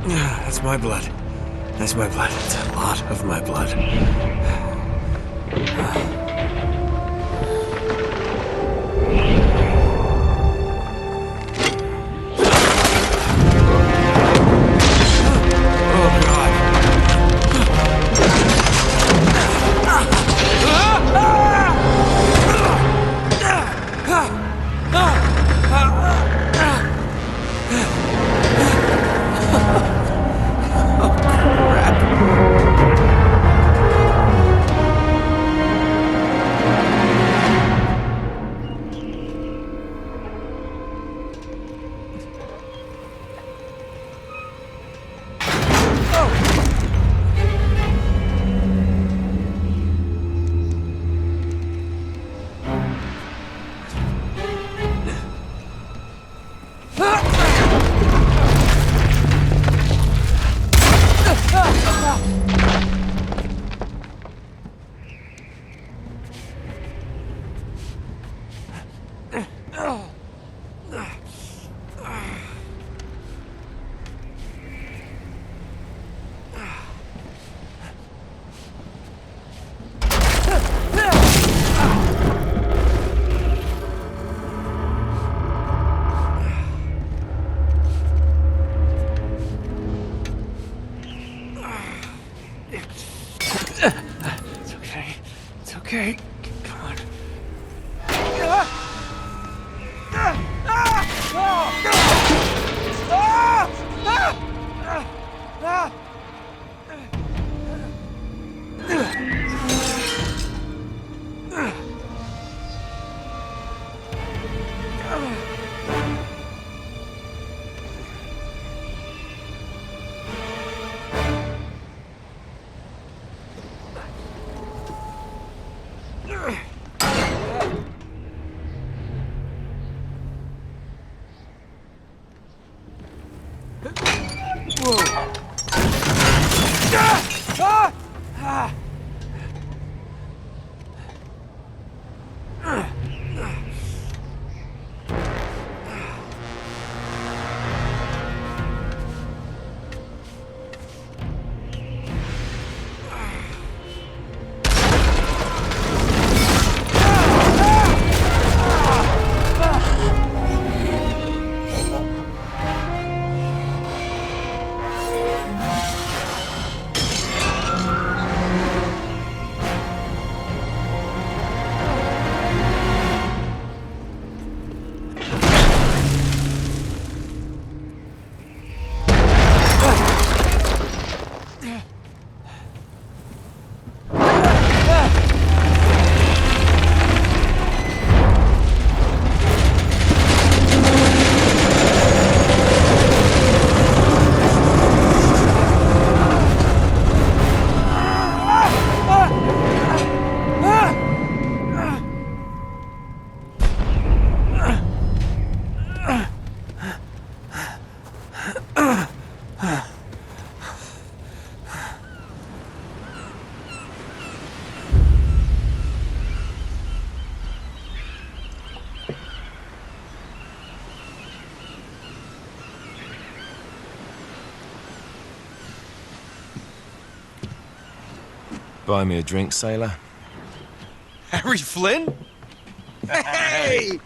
That's my blood. That's my blood. It's a lot of my blood. Okay, come on. Buy me a drink, sailor? Harry Flynn? Hey!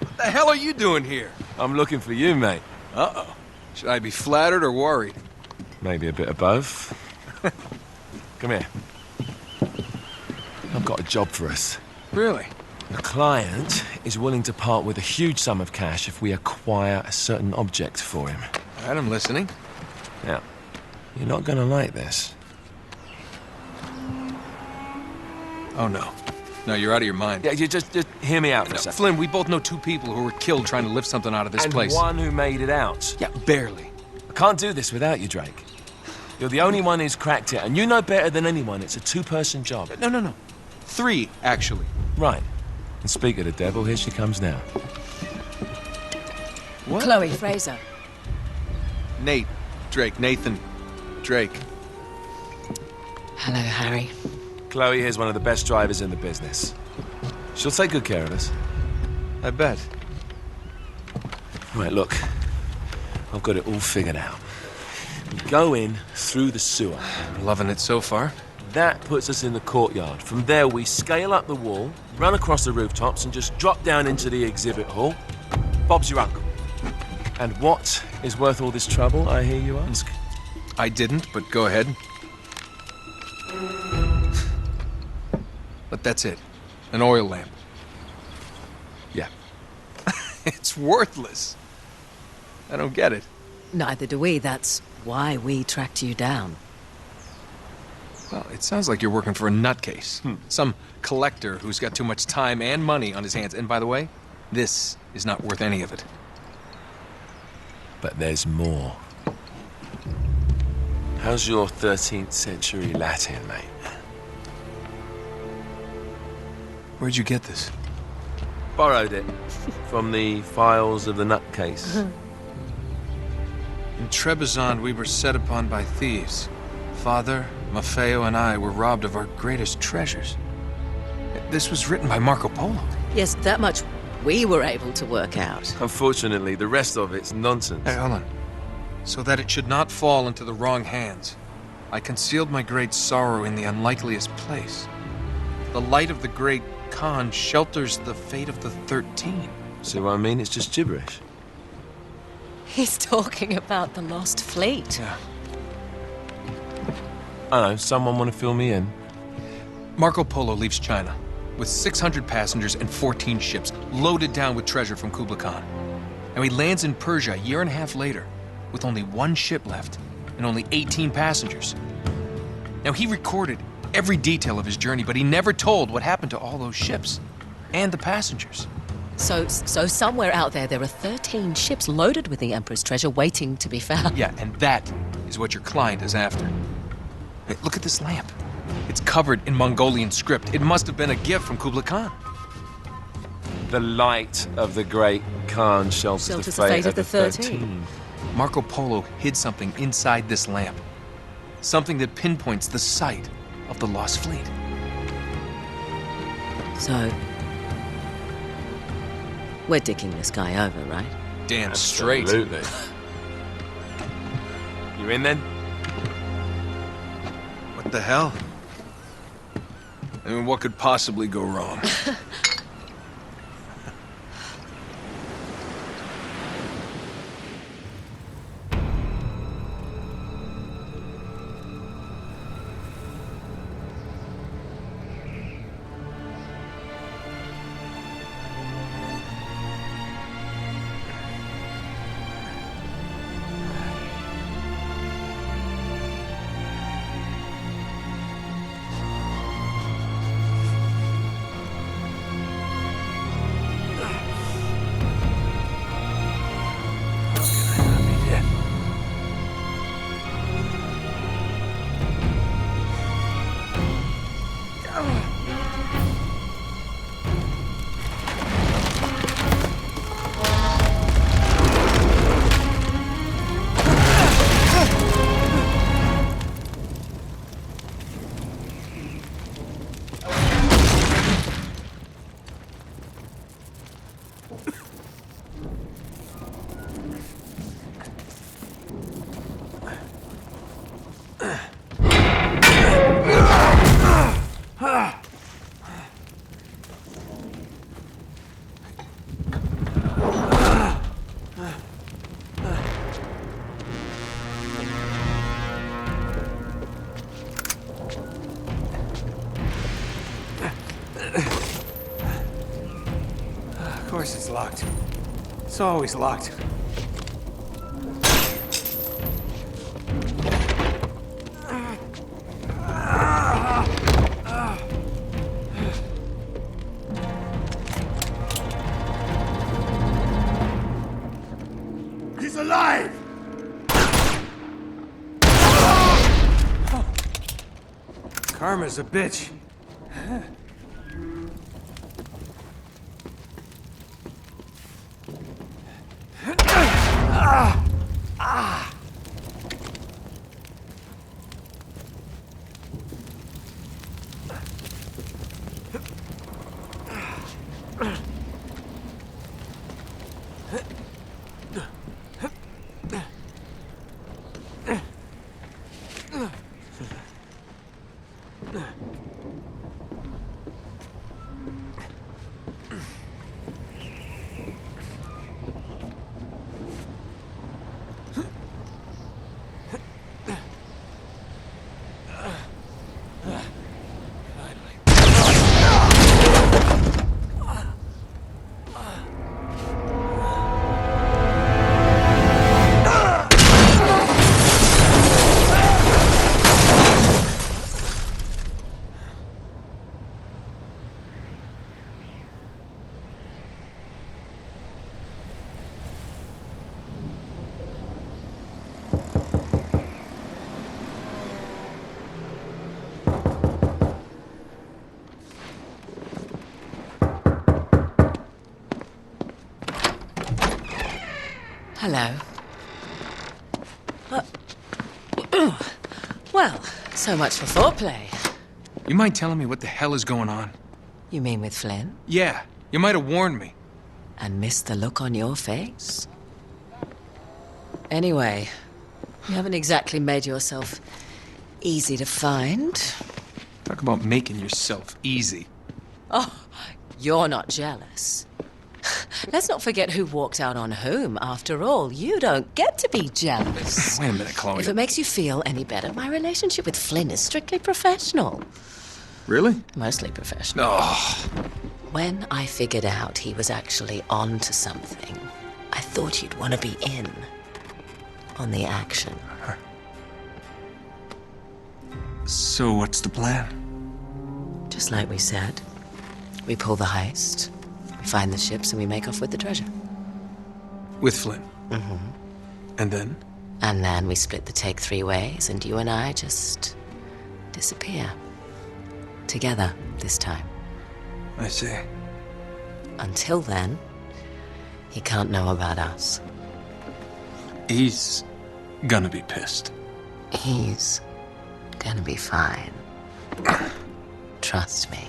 What the hell are you doing here? I'm looking for you, mate. Uh-oh. Should I be flattered or worried? Maybe a bit of both. Come here. I've got a job for us. Really? A client is willing to part with a huge sum of cash if we acquire a certain object for him. All right, I'm listening. Now, you're not gonna like this. Oh, no. No, you're out of your mind. Yeah, you just hear me out for a second. Flynn, we both know two people who were killed trying to lift something out of this place. And one who made it out. Yeah, barely. I can't do this without you, Drake. You're the only one who's cracked it, and you know better than anyone it's a two-person job. No. 3, actually. Right. And speak of the devil, here she comes now. What? Chloe Frazer. Nate. Drake. Nathan. Drake. Hello, Harry. Chloe here's one of the best drivers in the business. She'll take good care of us. I bet. Right, look. I've got it all figured out. We go in through the sewer. Loving it so far. That puts us in the courtyard. From there, we scale up the wall, run across the rooftops, and just drop down into the exhibit hall. Bob's your uncle. And what is worth all this trouble, I hear you ask? I didn't, but go ahead. But that's it. An oil lamp. Yeah. It's worthless. I don't get it. Neither do we. That's why we tracked you down. Well, it sounds like you're working for a nutcase. Some collector who's got too much time and money on his hands. And by the way, this is not worth any of it. But there's more. How's your 13th century Latin, mate? Where'd you get this? Borrowed it from the files of the nutcase. In Trebizond, we were set upon by thieves. Father, Maffeo, and I were robbed of our greatest treasures. This was written by Marco Polo. Yes, that much we were able to work out. Unfortunately, the rest of it's nonsense. Hey, hold on. So that it should not fall into the wrong hands, I concealed my great sorrow in the unlikeliest place. The light of the great Khan shelters the fate of the 13. See what I mean? It's just gibberish. He's talking about the lost fleet. Yeah. I know, someone want to fill me in? Marco Polo leaves China with 600 passengers and 14 ships loaded down with treasure from Kublai Khan. And he lands in Persia a year and a half later with only one ship left and only 18 passengers. Now, he recorded every detail of his journey, but he never told what happened to all those ships and the passengers. So somewhere out there are 13 ships loaded with the Emperor's treasure waiting to be found. Yeah, and that is what your client is after. Hey, look at this lamp. It's covered in Mongolian script. It must have been a gift from Kublai Khan. The light of the great Khan shelters the fate of the 13. Marco Polo hid something inside this lamp. Something that pinpoints the site of the lost fleet. So, we're dicking this guy over, right? Damn straight. Absolutely. You in then? What the hell? I mean, what could possibly go wrong? Of course it's locked. It's always locked. He's alive! Karma's a bitch. Hello. Well, so much for foreplay. You mind telling me what the hell is going on? You mean with Flynn? Yeah, you might have warned me. And missed the look on your face? Anyway, you haven't exactly made yourself easy to find. Talk about making yourself easy. Oh, you're not jealous. Let's not forget who walked out on whom. After all, you don't get to be jealous. Wait a minute, Chloe. If it makes you feel any better, my relationship with Flynn is strictly professional. Really? Mostly professional. Oh. When I figured out he was actually on to something, I thought you'd want to be in on the action. So what's the plan? Just like we said. We pull the heist, we find the ships, and we make off with the treasure. With Flynn? Mm-hmm. And then? And then we split the take 3 ways, and you and I just disappear. Together, this time. I see. Until then, he can't know about us. He's gonna be pissed. He's gonna be fine. Trust me.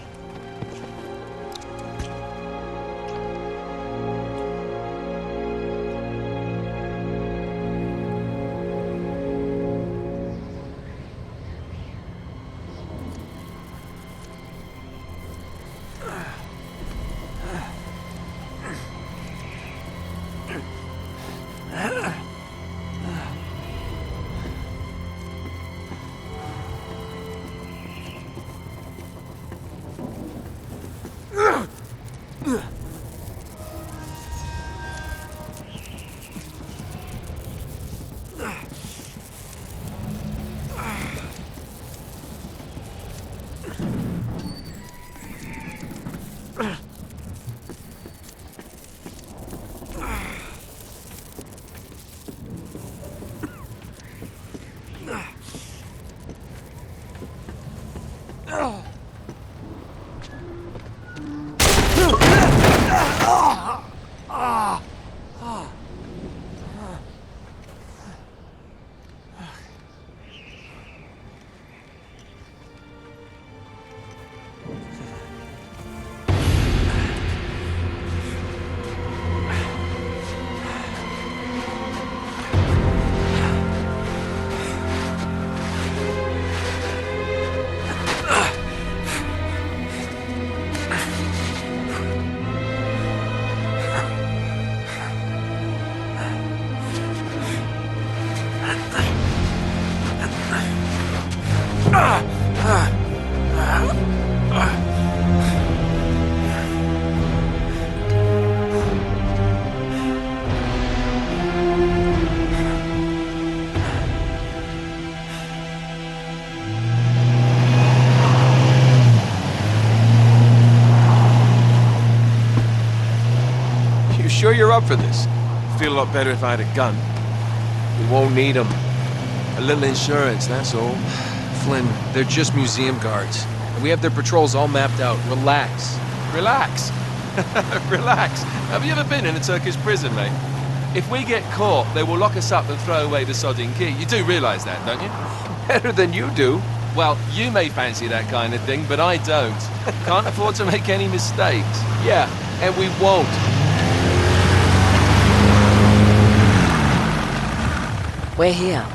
Sure you're up for this? Feel a lot better if I had a gun. We won't need them. A little insurance, that's all. Flynn, they're just museum guards. And we have their patrols all mapped out. Relax. Relax. Relax. Have you ever been in a Turkish prison, mate? If we get caught, they will lock us up and throw away the sodding key. You do realize that, don't you? Better than you do. Well, you may fancy that kind of thing, but I don't. Can't afford to make any mistakes. Yeah, and we won't. We're here.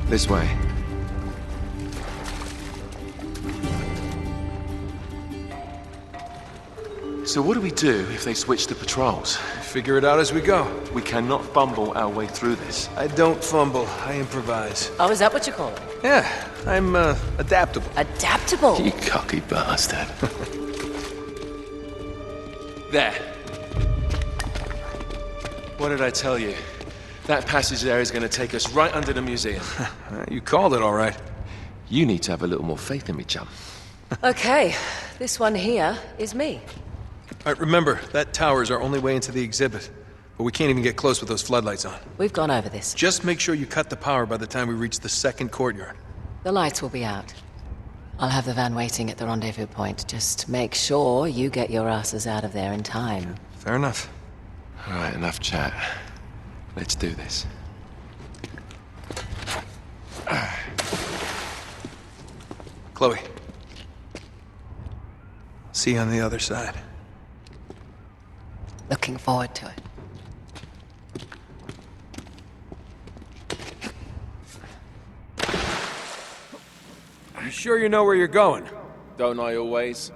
This way. So what do we do if they switch the patrols? Figure it out as we go. We cannot fumble our way through this. I don't fumble, I improvise. Oh, is that what you call it? Yeah, I'm adaptable. Adaptable. You cocky bastard. There. What did I tell you? That passage there is going to take us right under the museum. You called it all right. You need to have a little more faith in me, chum. Okay, This one here is me. All right, remember, that tower is our only way into the exhibit. But we can't even get close with those floodlights on. We've gone over this. Just make sure you cut the power by the time we reach the second courtyard. The lights will be out. I'll have the van waiting at the rendezvous point. Just make sure you get your asses out of there in time. Fair enough. All right, enough chat. Let's do this. Chloe. See you on the other side. Looking forward to it. You sure you know where you're going? Don't I always?